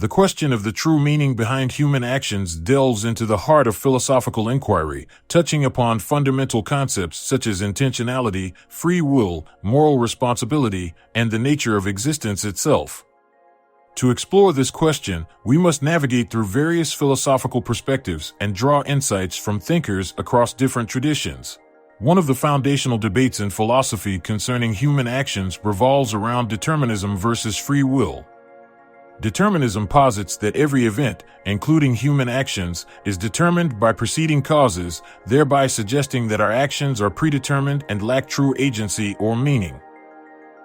The question of the true meaning behind human actions delves into the heart of philosophical inquiry, touching upon fundamental concepts such as intentionality, free will, moral responsibility, and the nature of existence itself. To explore this question, we must navigate through various philosophical perspectives and draw insights from thinkers across different traditions. One of the foundational debates in philosophy concerning human actions revolves around determinism versus free will. Determinism posits that every event, including human actions, is determined by preceding causes, thereby suggesting that our actions are predetermined and lack true agency or meaning.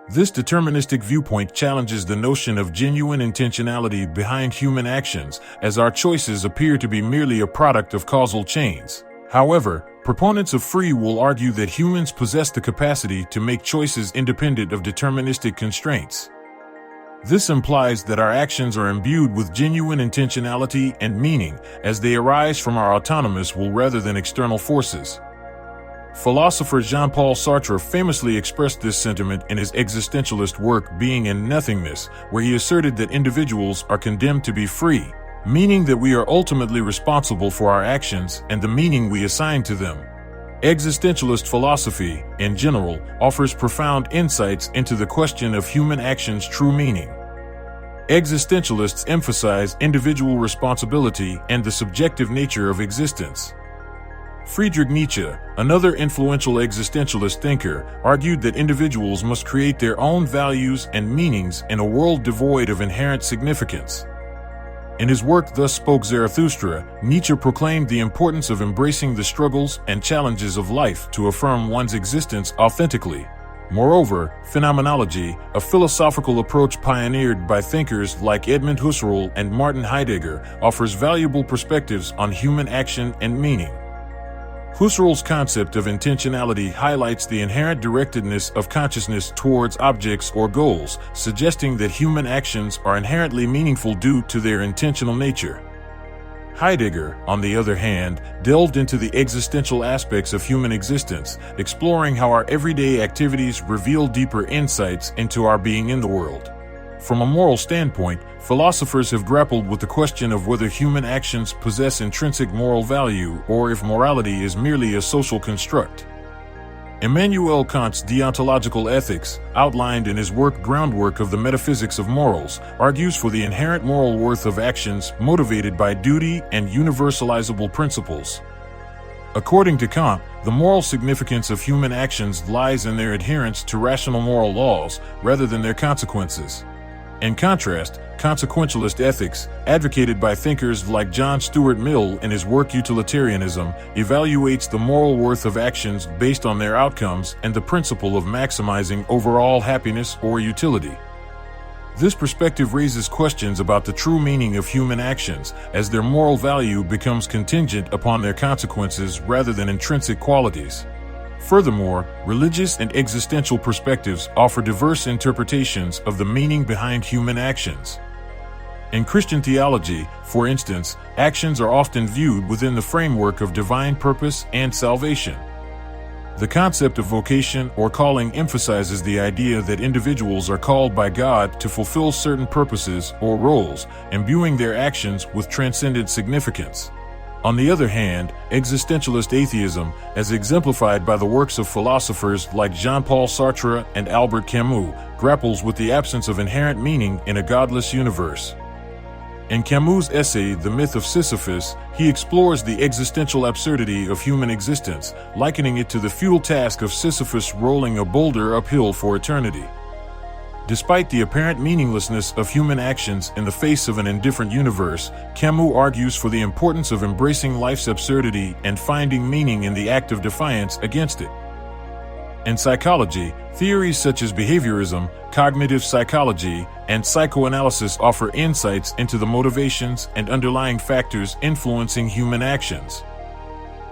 This deterministic viewpoint challenges the notion of genuine intentionality behind human actions, as our choices appear to be merely a product of causal chains. However, proponents of free will argue that humans possess the capacity to make choices independent of deterministic constraints. This implies that our actions are imbued with genuine intentionality and meaning, as they arise from our autonomous will rather than external forces. Philosopher Jean-Paul Sartre famously expressed this sentiment in his existentialist work Being and Nothingness, where he asserted that individuals are condemned to be free, meaning that we are ultimately responsible for our actions and the meaning we assign to them. Existentialist philosophy, in general, offers profound insights into the question of human actions' true meaning. Existentialists emphasize individual responsibility and the subjective nature of existence. Friedrich Nietzsche, another influential existentialist thinker, argued that individuals must create their own values and meanings in a world devoid of inherent significance. In his work Thus Spoke Zarathustra, Nietzsche proclaimed the importance of embracing the struggles and challenges of life to affirm one's existence authentically. Moreover, phenomenology, a philosophical approach pioneered by thinkers like Edmund Husserl and Martin Heidegger, offers valuable perspectives on human action and meaning. Husserl's concept of intentionality highlights the inherent directedness of consciousness towards objects or goals, suggesting that human actions are inherently meaningful due to their intentional nature. Heidegger, on the other hand, delved into the existential aspects of human existence, exploring how our everyday activities reveal deeper insights into our being in the world. From a moral standpoint, philosophers have grappled with the question of whether human actions possess intrinsic moral value or if morality is merely a social construct. Immanuel Kant's deontological ethics, outlined in his work Groundwork of the Metaphysics of Morals, argues for the inherent moral worth of actions motivated by duty and universalizable principles. According to Kant, the moral significance of human actions lies in their adherence to rational moral laws rather than their consequences. In contrast, consequentialist ethics, advocated by thinkers like John Stuart Mill in his work Utilitarianism, evaluates the moral worth of actions based on their outcomes and the principle of maximizing overall happiness or utility. This perspective raises questions about the true meaning of human actions, as their moral value becomes contingent upon their consequences rather than intrinsic qualities. Furthermore, religious and existential perspectives offer diverse interpretations of the meaning behind human actions. In Christian theology, for instance, actions are often viewed within the framework of divine purpose and salvation. The concept of vocation or calling emphasizes the idea that individuals are called by God to fulfill certain purposes or roles, imbuing their actions with transcendent significance. On the other hand, existentialist atheism, as exemplified by the works of philosophers like Jean-Paul Sartre and Albert Camus, grapples with the absence of inherent meaning in a godless universe. In Camus' essay The Myth of Sisyphus, he explores the existential absurdity of human existence, likening it to the futile task of Sisyphus rolling a boulder uphill for eternity. Despite the apparent meaninglessness of human actions in the face of an indifferent universe, Camus argues for the importance of embracing life's absurdity and finding meaning in the act of defiance against it. In psychology, theories such as behaviorism, cognitive psychology, and psychoanalysis offer insights into the motivations and underlying factors influencing human actions.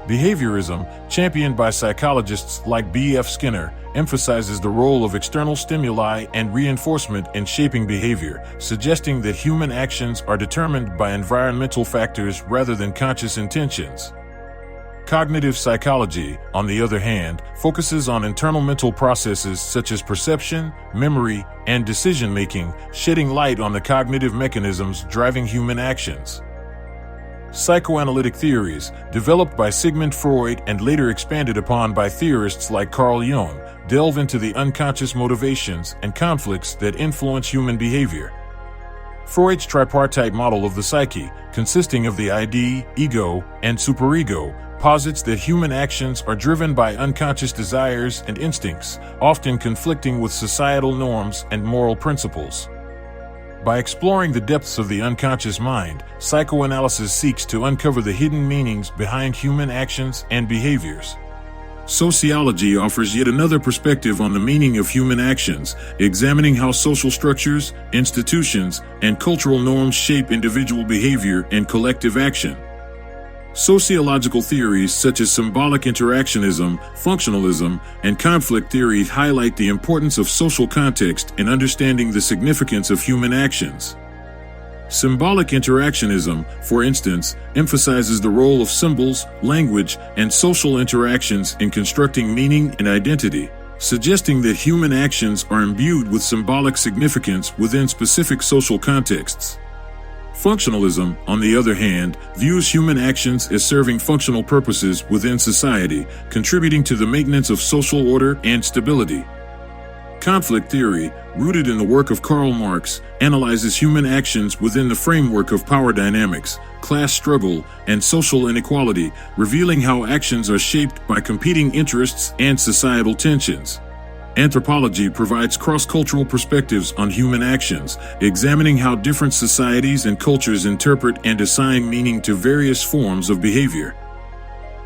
Behaviorism, championed by psychologists like B.F. Skinner, emphasizes the role of external stimuli and reinforcement in shaping behavior, suggesting that human actions are determined by environmental factors rather than conscious intentions. Cognitive psychology, on the other hand, focuses on internal mental processes such as perception, memory, and decision-making, shedding light on the cognitive mechanisms driving human actions. Psychoanalytic theories, developed by Sigmund Freud and later expanded upon by theorists like Carl Jung, delve into the unconscious motivations and conflicts that influence human behavior. Freud's tripartite model of the psyche, consisting of the id, ego, and superego, posits that human actions are driven by unconscious desires and instincts, often conflicting with societal norms and moral principles. By exploring the depths of the unconscious mind, psychoanalysis seeks to uncover the hidden meanings behind human actions and behaviors. Sociology offers yet another perspective on the meaning of human actions, examining how social structures, institutions, and cultural norms shape individual behavior and collective action. Sociological theories such as symbolic interactionism, functionalism, and conflict theory highlight the importance of social context in understanding the significance of human actions. Symbolic interactionism, for instance, emphasizes the role of symbols, language, and social interactions in constructing meaning and identity, suggesting that human actions are imbued with symbolic significance within specific social contexts. Functionalism, on the other hand, views human actions as serving functional purposes within society, contributing to the maintenance of social order and stability. Conflict theory, rooted in the work of Karl Marx, analyzes human actions within the framework of power dynamics, class struggle, and social inequality, revealing how actions are shaped by competing interests and societal tensions. Anthropology provides cross-cultural perspectives on human actions, examining how different societies and cultures interpret and assign meaning to various forms of behavior.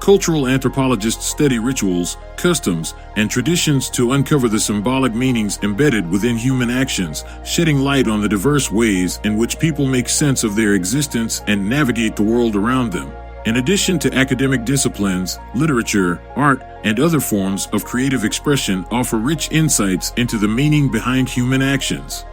Cultural anthropologists study rituals, customs, and traditions to uncover the symbolic meanings embedded within human actions, shedding light on the diverse ways in which people make sense of their existence and navigate the world around them. In addition to academic disciplines, literature, art, and other forms of creative expression offer rich insights into the meaning behind human actions.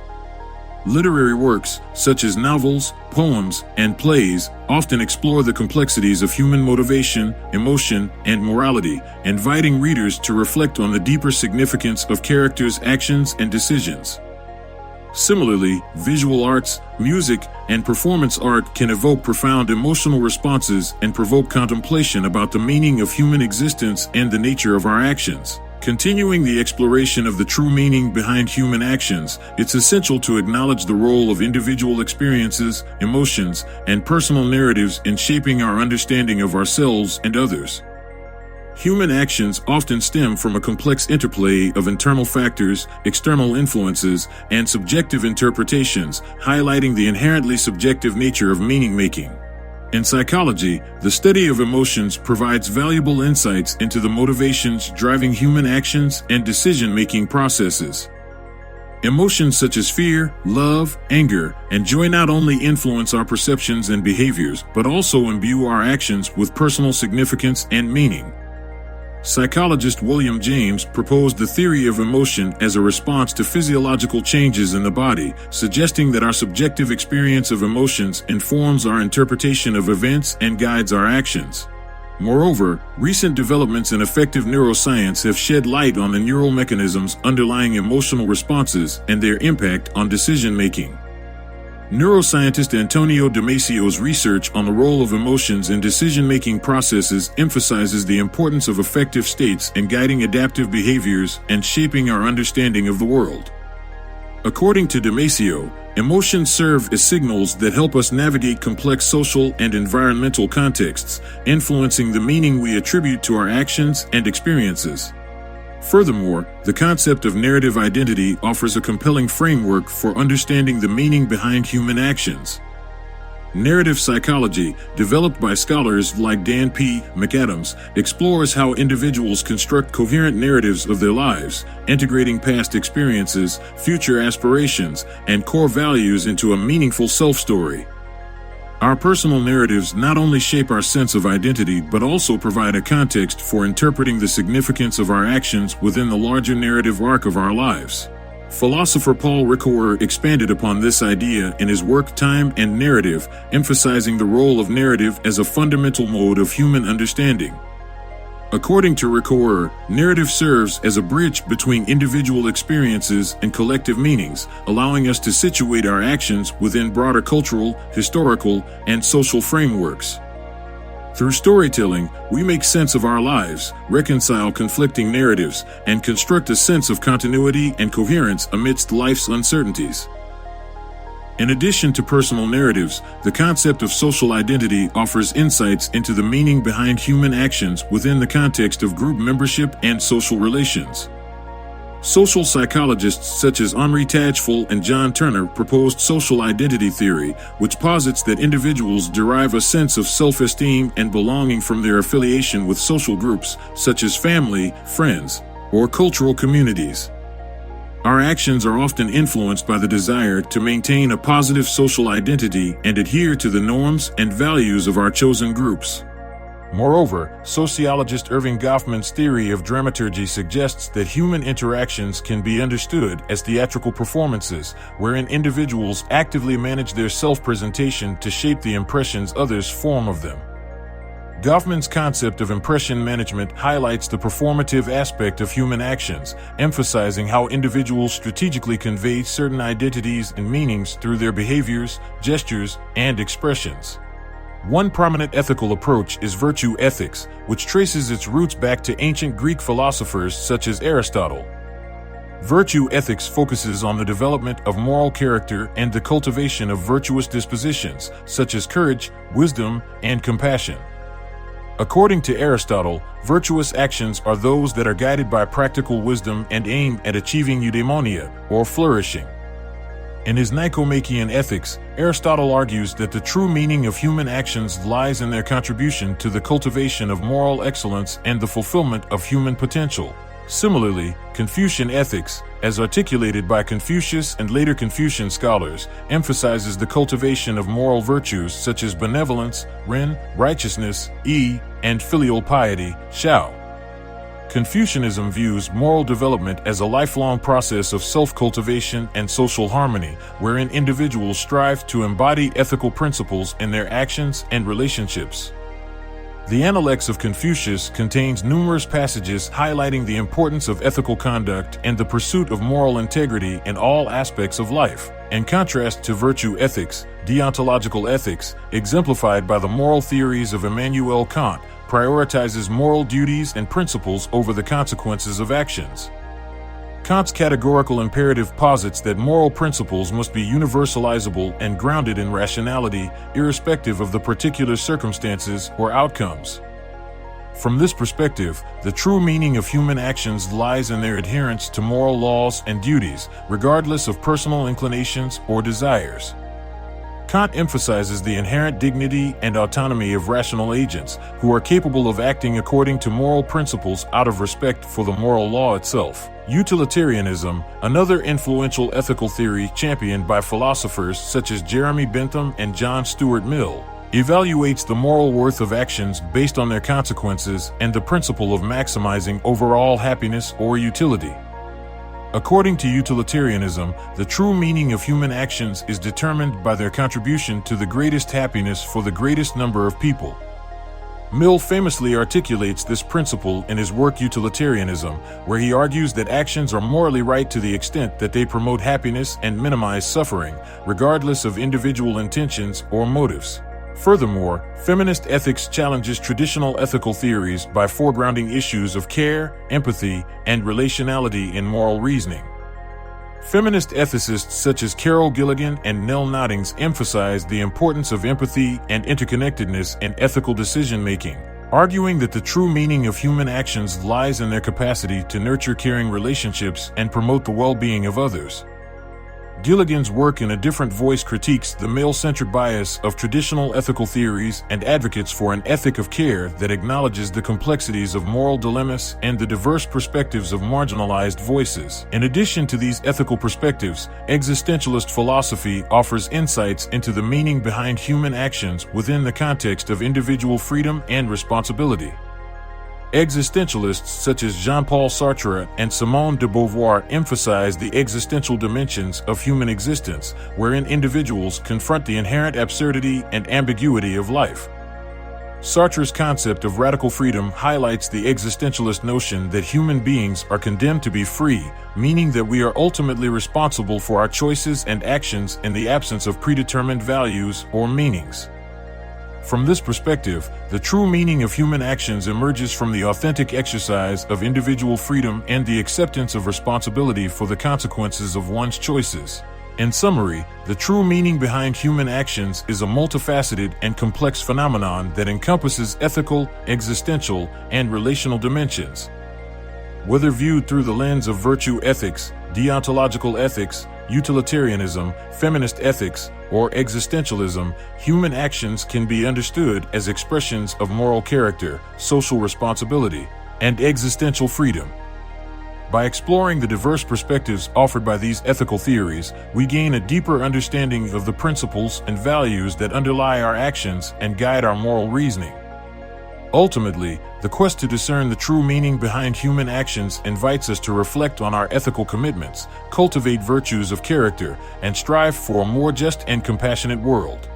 Literary works, such as novels, poems, and plays, often explore the complexities of human motivation, emotion, and morality, inviting readers to reflect on the deeper significance of characters' actions and decisions. Similarly, visual arts, music, and performance art can evoke profound emotional responses and provoke contemplation about the meaning of human existence and the nature of our actions. Continuing the exploration of the true meaning behind human actions, it's essential to acknowledge the role of individual experiences, emotions, and personal narratives in shaping our understanding of ourselves and others. Human actions often stem from a complex interplay of internal factors, external influences, and subjective interpretations, highlighting the inherently subjective nature of meaning-making. In psychology, the study of emotions provides valuable insights into the motivations driving human actions and decision-making processes. Emotions such as fear, love, anger, and joy not only influence our perceptions and behaviors, but also imbue our actions with personal significance and meaning. Psychologist William James proposed the theory of emotion as a response to physiological changes in the body, suggesting that our subjective experience of emotions informs our interpretation of events and guides our actions. Moreover, recent developments in affective neuroscience have shed light on the neural mechanisms underlying emotional responses and their impact on decision-making. Neuroscientist Antonio Damasio's research on the role of emotions in decision-making processes emphasizes the importance of affective states in guiding adaptive behaviors and shaping our understanding of the world. According to Damasio, emotions serve as signals that help us navigate complex social and environmental contexts, influencing the meaning we attribute to our actions and experiences. Furthermore, the concept of narrative identity offers a compelling framework for understanding the meaning behind human actions. Narrative psychology, developed by scholars like Dan P. McAdams, explores how individuals construct coherent narratives of their lives, integrating past experiences, future aspirations, and core values into a meaningful self-story. Our personal narratives not only shape our sense of identity but also provide a context for interpreting the significance of our actions within the larger narrative arc of our lives. Philosopher Paul Ricoeur expanded upon this idea in his work Time and Narrative, emphasizing the role of narrative as a fundamental mode of human understanding. According to Ricoeur, narrative serves as a bridge between individual experiences and collective meanings, allowing us to situate our actions within broader cultural, historical, and social frameworks. Through storytelling, we make sense of our lives, reconcile conflicting narratives, and construct a sense of continuity and coherence amidst life's uncertainties. In addition to personal narratives, the concept of social identity offers insights into the meaning behind human actions within the context of group membership and social relations. Social psychologists such as Henri Tajfel and John Turner proposed social identity theory, which posits that individuals derive a sense of self-esteem and belonging from their affiliation with social groups, such as family, friends, or cultural communities. Our actions are often influenced by the desire to maintain a positive social identity and adhere to the norms and values of our chosen groups. Moreover, sociologist Irving Goffman's theory of dramaturgy suggests that human interactions can be understood as theatrical performances, wherein individuals actively manage their self-presentation to shape the impressions others form of them. Goffman's concept of impression management highlights the performative aspect of human actions, emphasizing how individuals strategically convey certain identities and meanings through their behaviors, gestures, and expressions. One prominent ethical approach is virtue ethics, which traces its roots back to ancient Greek philosophers such as Aristotle. Virtue ethics focuses on the development of moral character and the cultivation of virtuous dispositions, such as courage, wisdom, and compassion. According to Aristotle, virtuous actions are those that are guided by practical wisdom and aim at achieving eudaimonia, or flourishing. In his Nicomachean Ethics, Aristotle argues that the true meaning of human actions lies in their contribution to the cultivation of moral excellence and the fulfillment of human potential. Similarly, Confucian ethics, as articulated by Confucius and later Confucian scholars, emphasizes the cultivation of moral virtues such as benevolence, ren, righteousness, and filial piety, shao. Confucianism views moral development as a lifelong process of self-cultivation and social harmony, wherein individuals strive to embody ethical principles in their actions and relationships. The Analects of Confucius contains numerous passages highlighting the importance of ethical conduct and the pursuit of moral integrity in all aspects of life. In contrast to virtue ethics, deontological ethics, exemplified by the moral theories of Immanuel Kant, prioritizes moral duties and principles over the consequences of actions. Kant's categorical imperative posits that moral principles must be universalizable and grounded in rationality, irrespective of the particular circumstances or outcomes. From this perspective, the true meaning of human actions lies in their adherence to moral laws and duties, regardless of personal inclinations or desires. Kant emphasizes the inherent dignity and autonomy of rational agents, who are capable of acting according to moral principles out of respect for the moral law itself. Utilitarianism, another influential ethical theory championed by philosophers such as Jeremy Bentham and John Stuart Mill, evaluates the moral worth of actions based on their consequences and the principle of maximizing overall happiness or utility. According to utilitarianism, the true meaning of human actions is determined by their contribution to the greatest happiness for the greatest number of people. Mill famously articulates this principle in his work Utilitarianism, where he argues that actions are morally right to the extent that they promote happiness and minimize suffering, regardless of individual intentions or motives. Furthermore, feminist ethics challenges traditional ethical theories by foregrounding issues of care, empathy, and relationality in moral reasoning. Feminist ethicists such as Carol Gilligan and Nell Noddings emphasize the importance of empathy and interconnectedness in ethical decision-making, arguing that the true meaning of human actions lies in their capacity to nurture caring relationships and promote the well-being of others. Gilligan's work in A Different Voice critiques the male-centric bias of traditional ethical theories and advocates for an ethic of care that acknowledges the complexities of moral dilemmas and the diverse perspectives of marginalized voices. In addition to these ethical perspectives, existentialist philosophy offers insights into the meaning behind human actions within the context of individual freedom and responsibility. Existentialists such as Jean-Paul Sartre and Simone de Beauvoir emphasize the existential dimensions of human existence, wherein individuals confront the inherent absurdity and ambiguity of life. Sartre's concept of radical freedom highlights the existentialist notion that human beings are condemned to be free, meaning that we are ultimately responsible for our choices and actions in the absence of predetermined values or meanings. From this perspective, the true meaning of human actions emerges from the authentic exercise of individual freedom and the acceptance of responsibility for the consequences of one's choices. In summary, the true meaning behind human actions is a multifaceted and complex phenomenon that encompasses ethical, existential, and relational dimensions. Whether viewed through the lens of virtue ethics, deontological ethics, utilitarianism, feminist ethics, or existentialism, human actions can be understood as expressions of moral character, social responsibility, and existential freedom. By exploring the diverse perspectives offered by these ethical theories, we gain a deeper understanding of the principles and values that underlie our actions and guide our moral reasoning. Ultimately, the quest to discern the true meaning behind human actions invites us to reflect on our ethical commitments, cultivate virtues of character, and strive for a more just and compassionate world.